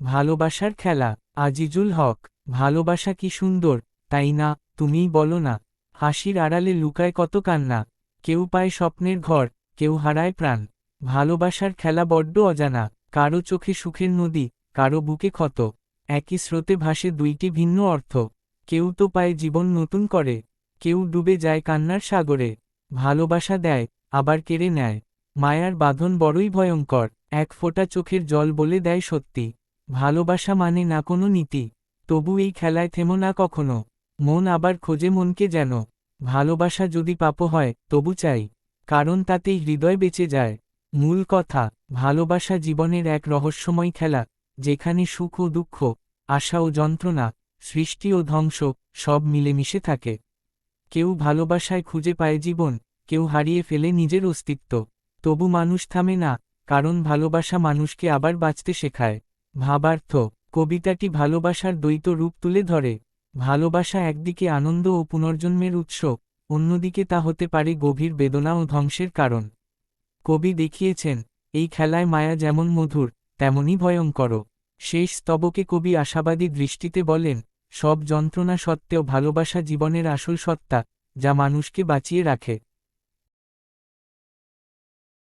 ভালোবাসার খেলা। আজিজুল হক। ভালোবাসা কি সুন্দর, তাই না? তুমিই বলো না। হাসির আড়ালে লুকায় কত কান্না। কেউ পায় স্বপ্নের ঘর, কেউ হারায় প্রাণ। ভালোবাসার খেলা বড্ড অজানা। কারো চোখে সুখের নদী, কারো বুকে ক্ষত। একই স্রোতে ভাসে দুইটি ভিন্ন অর্থ। কেউ তো পায় জীবন নতুন করে, কেউ ডুবে যায় কান্নার সাগরে। ভালোবাসা দেয়, আবার কেড়ে নেয়। মায়ার বাঁধন বড়ই ভয়ঙ্কর। এক ফোঁটা চোখের জল বলে দেয় সত্যি। ভালোবাসা মানে না কোনো নীতি। তবু এই খেলায় থেমো না কখনো। মন আবার খোঁজে মনকে যেন। ভালোবাসা যদি পাপও হয় তবু চাই, কারণ তাতেই হৃদয় বেঁচে যায়। মূল কথা, ভালোবাসা জীবনের এক রহস্যময় খেলা, যেখানে সুখ ও দুঃখ, আশা ও যন্ত্রণা, সৃষ্টি ও ধ্বংস, সব মিলেমিশে থাকে। কেউ ভালোবাসায় খুঁজে পায় জীবন, কেউ হারিয়ে ফেলে নিজের অস্তিত্ব। তবু মানুষ থামে না, কারণ ভালোবাসা মানুষকে আবার বাঁচতে শেখায়। ভাবার্থ। কবিতাটি ভালোবাসার দ্বৈত রূপ তুলে ধরে। ভালোবাসা একদিকে আনন্দ ও পুনর্জন্মের উৎস, অন্যদিকে তা হতে পারে গভীর বেদনা ও ধ্বংসের কারণ। কবি দেখিয়েছেন, এই খেলায় মায়া যেমন মধুর, তেমনি ভয়ঙ্কর। শেষ স্তবকে কবি আশাবাদী দৃষ্টিতে বলেন, সব যন্ত্রণা সত্ত্বেও ভালোবাসা জীবনের আসল সত্তা, যা মানুষকে বাঁচিয়ে রাখে।